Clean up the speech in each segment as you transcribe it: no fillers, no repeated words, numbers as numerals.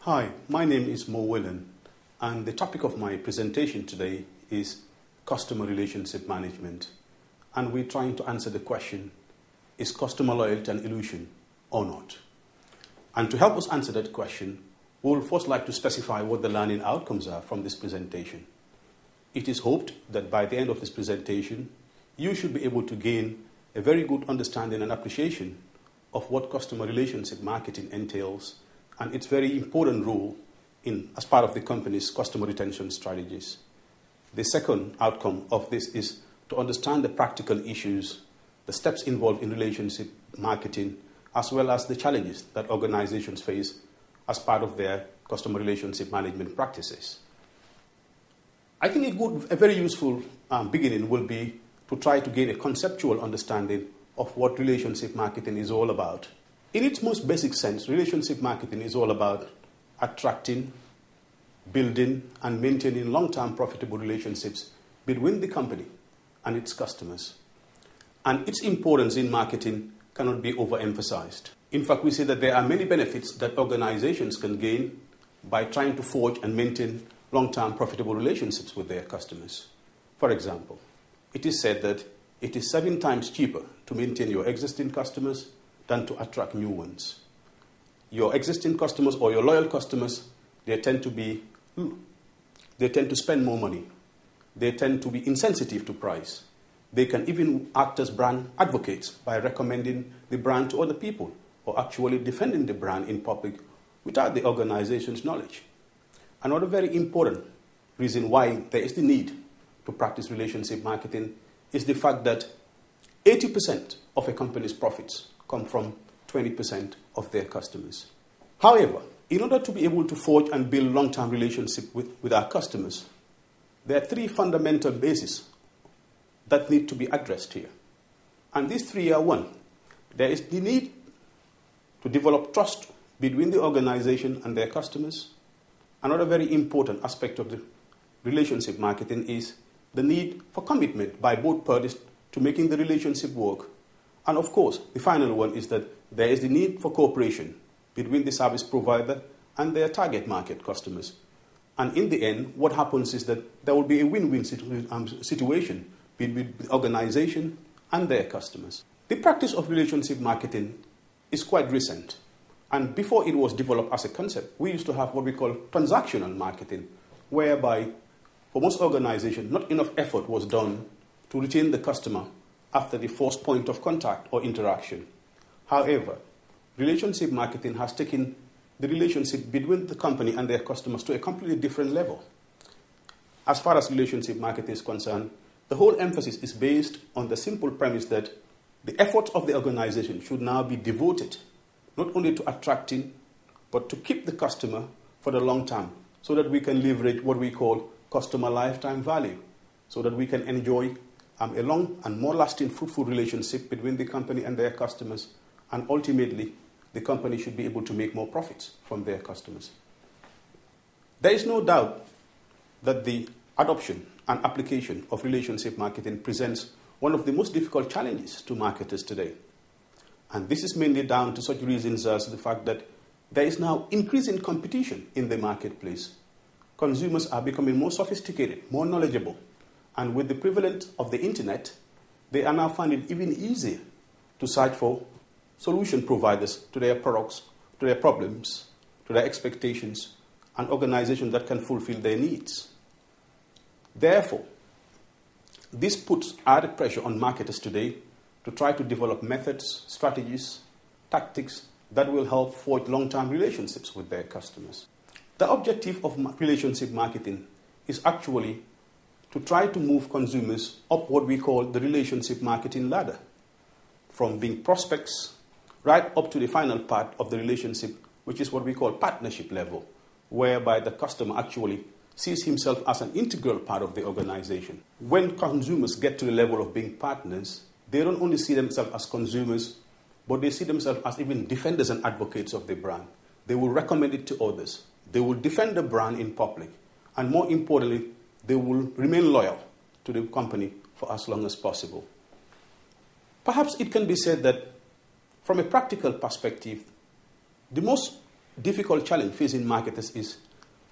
Hi, my name is Mo Willen, and the topic of my presentation today is customer relationship management. And we're trying to answer the question, is customer loyalty an illusion or not? And to help us answer that question, we'll first like to specify what the learning outcomes are from this presentation. It is hoped that by the end of this presentation, you should be able to gain a very good understanding and appreciation of what customer relationship marketing entails and its very important role as part of the company's customer retention strategies. The second outcome of this is to understand the practical issues, the steps involved in relationship marketing, as well as the challenges that organizations face as part of their customer relationship management practices. I think a very useful beginning will be to try to gain a conceptual understanding of what relationship marketing is all about. In its most basic sense, relationship marketing is all about attracting, building, and maintaining long-term profitable relationships between the company and its customers. And its importance in marketing cannot be overemphasized. In fact, we see that there are many benefits that organizations can gain by trying to forge and maintain long-term profitable relationships with their customers. For example, it is said that it is 7 times cheaper to maintain your existing customers than to attract new ones. Your existing customers or your loyal customers, they tend to spend more money. They tend to be insensitive to price. They can even act as brand advocates by recommending the brand to other people or actually defending the brand in public without the organization's knowledge. Another very important reason why there is the need to practice relationship marketing is the fact that 80% of a company's profits come from 20% of their customers. However, in order to be able to forge and build long-term relationships with our customers, there are 3 fundamental bases that need to be addressed here. And these 3 are: 1, there is the need to develop trust between the organization and their customers. Another very important aspect of the relationship marketing is the need for commitment by both parties to making the relationship work. And of course, the final one is that there is the need for cooperation between the service provider and their target market customers. And in the end, what happens is that there will be a win-win situation between the organization and their customers. The practice of relationship marketing is quite recent. And before it was developed as a concept, we used to have what we call transactional marketing, whereby for most organizations, not enough effort was done to retain the customer after the first point of contact or interaction. However, relationship marketing has taken the relationship between the company and their customers to a completely different level. As far as relationship marketing is concerned, the whole emphasis is based on the simple premise that the efforts of the organization should now be devoted not only to attracting, but to keep the customer for the long term, so that we can leverage what we call customer lifetime value, so that we can enjoy a long and more lasting, fruitful relationship between the company and their customers, and ultimately, the company should be able to make more profits from their customers. There is no doubt that the adoption and application of relationship marketing presents one of the most difficult challenges to marketers today. And this is mainly down to such reasons as the fact that there is now increasing competition in the marketplace. Consumers are becoming more sophisticated, more knowledgeable, and with the prevalence of the internet, they are now finding it even easier to search for solution providers to their products, to their problems, to their expectations, and organizations that can fulfill their needs. Therefore, this puts added pressure on marketers today to try to develop methods, strategies, tactics that will help forge long-term relationships with their customers. The objective of relationship marketing is actually to try to move consumers up what we call the relationship marketing ladder, from being prospects right up to the final part of the relationship, which is what we call partnership level, whereby the customer actually sees himself as an integral part of the organization. When consumers get to the level of being partners, they don't only see themselves as consumers, but they see themselves as even defenders and advocates of the brand. They will recommend it to others. They will defend the brand in public. And more importantly, they will remain loyal to the company for as long as possible. Perhaps it can be said that from a practical perspective, the most difficult challenge facing marketers is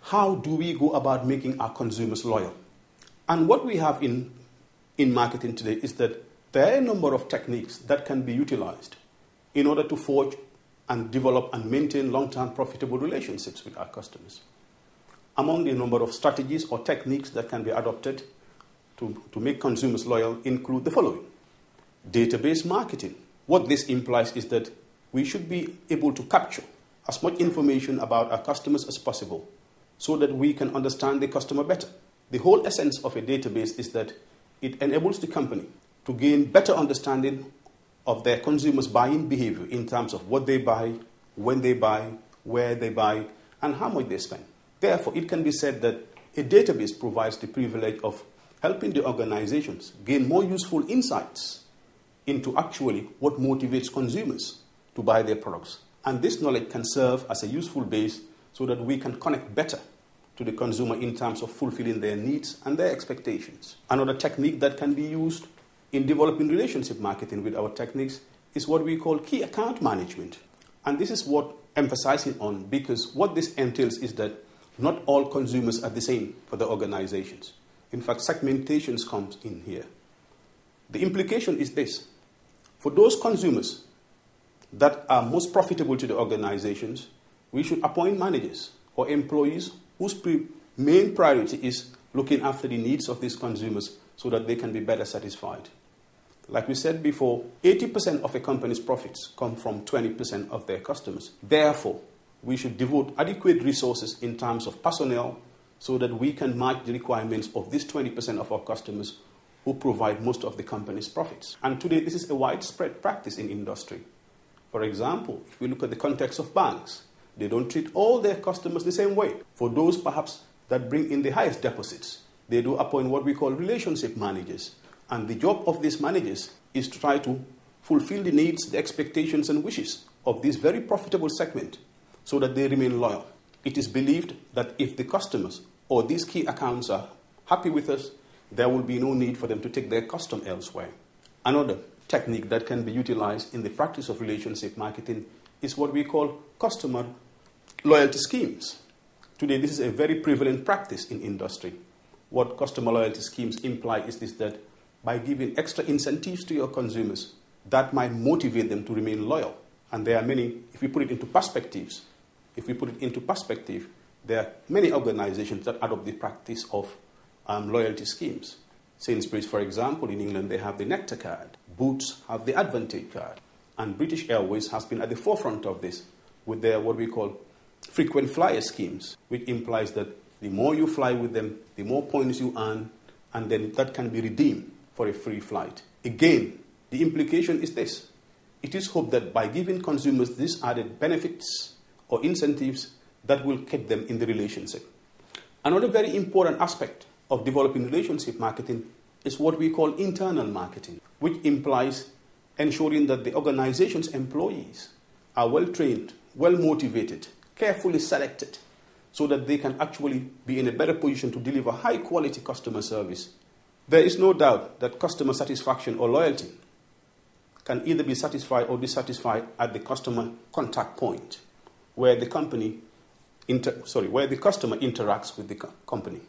how do we go about making our consumers loyal? And what we have in marketing today is that there are a number of techniques that can be utilized in order to forge and develop and maintain long-term profitable relationships with our customers. Among the number of strategies or techniques that can be adopted to make consumers loyal include the following. Database marketing. What this implies is that we should be able to capture as much information about our customers as possible so that we can understand the customer better. The whole essence of a database is that it enables the company to gain better understanding of their consumers' buying behavior in terms of what they buy, when they buy, where they buy, and how much they spend. Therefore, it can be said that a database provides the privilege of helping the organizations gain more useful insights into actually what motivates consumers to buy their products. And this knowledge can serve as a useful base so that we can connect better to the consumer in terms of fulfilling their needs and their expectations. Another technique that can be used in developing relationship marketing with our techniques is what we call key account management. And this is what I'm emphasizing on, because what this entails is that not all consumers are the same for the organizations. In fact, segmentations comes in here. The implication is this. For those consumers that are most profitable to the organizations, we should appoint managers or employees whose main priority is looking after the needs of these consumers so that they can be better satisfied. Like we said before, 80% of a company's profits come from 20% of their customers. Therefore, we should devote adequate resources in terms of personnel so that we can match the requirements of these 20% of our customers who provide most of the company's profits. And today, this is a widespread practice in industry. For example, if we look at the context of banks, they don't treat all their customers the same way. For those perhaps that bring in the highest deposits, they do appoint what we call relationship managers. And the job of these managers is to try to fulfill the needs, the expectations and wishes of this very profitable segment so that they remain loyal. It is believed that if the customers or these key accounts are happy with us, there will be no need for them to take their custom elsewhere. Another technique that can be utilized in the practice of relationship marketing is what we call customer loyalty schemes. Today, this is a very prevalent practice in industry. What customer loyalty schemes imply is this, that by giving extra incentives to your consumers, that might motivate them to remain loyal. And there are many, if we put it into perspective, there are many organizations that adopt the practice of loyalty schemes. Sainsbury's, for example, in England, they have the Nectar card. Boots have the Advantage card. And British Airways has been at the forefront of this with their what we call frequent flyer schemes, which implies that the more you fly with them, the more points you earn, and then that can be redeemed for a free flight. Again, the implication is this. It is hoped that by giving consumers these added benefits or incentives, that will keep them in the relationship. Another very important aspect of developing relationship marketing is what we call internal marketing, which implies ensuring that the organization's employees are well trained, well motivated, carefully selected, so that they can actually be in a better position to deliver high quality customer service. There is no doubt that customer satisfaction or loyalty can either be satisfied or dissatisfied at the customer contact point, where the customer interacts with the company,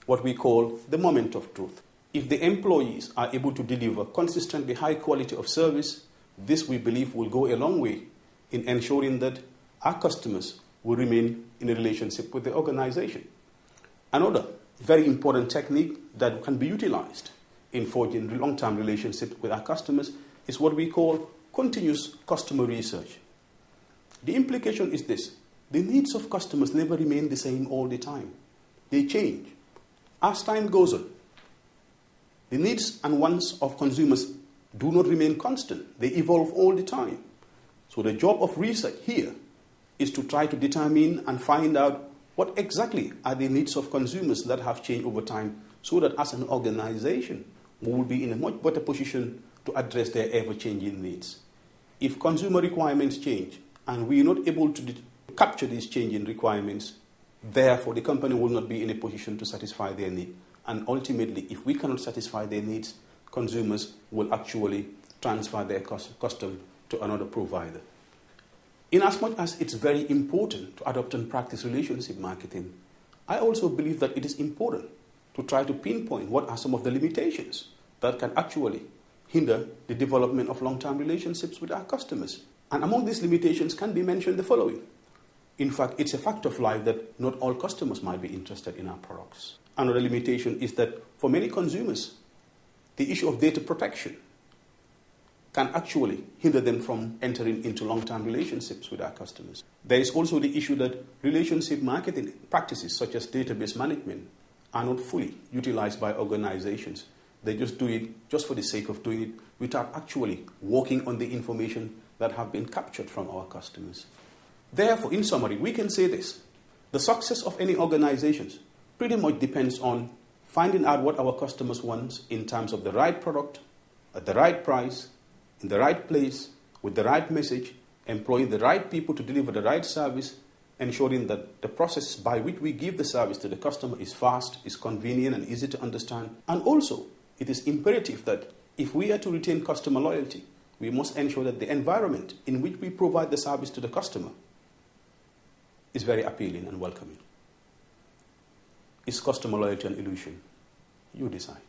what we call the moment of truth. If the employees are able to deliver consistently high quality of service, this we believe will go a long way in ensuring that our customers will remain in a relationship with the organization. Another very important technique that can be utilized in forging long-term relationships with our customers is what we call continuous customer research. The implication is this. The needs of customers never remain the same all the time. They change. As time goes on, the needs and wants of consumers do not remain constant. They evolve all the time. So the job of research here is to try to determine and find out what exactly are the needs of consumers that have changed over time, so that as an organization, we will be in a much better position to address their ever-changing needs. If consumer requirements change and we are not able to capture these changing requirements, therefore the company will not be in a position to satisfy their need. And ultimately, if we cannot satisfy their needs, consumers will actually transfer their custom to another provider. Inasmuch as it's very important to adopt and practice relationship marketing, I also believe that it is important to try to pinpoint what are some of the limitations that can actually hinder the development of long-term relationships with our customers. And among these limitations can be mentioned the following. In fact, it's a fact of life that not all customers might be interested in our products. Another limitation is that for many consumers, the issue of data protection can actually hinder them from entering into long-term relationships with our customers. There is also the issue that relationship marketing practices such as database management are not fully utilized by organizations. They just do it just for the sake of doing it without actually working on the information that have been captured from our customers. Therefore, in summary, we can say this. The success of any organization pretty much depends on finding out what our customers want in terms of the right product, at the right price, in the right place, with the right message, employing the right people to deliver the right service, ensuring that the process by which we give the service to the customer is fast, is convenient, and easy to understand. And also, it is imperative that if we are to retain customer loyalty, we must ensure that the environment in which we provide the service to the customer is very appealing and welcoming. Is customer loyalty an illusion? You decide.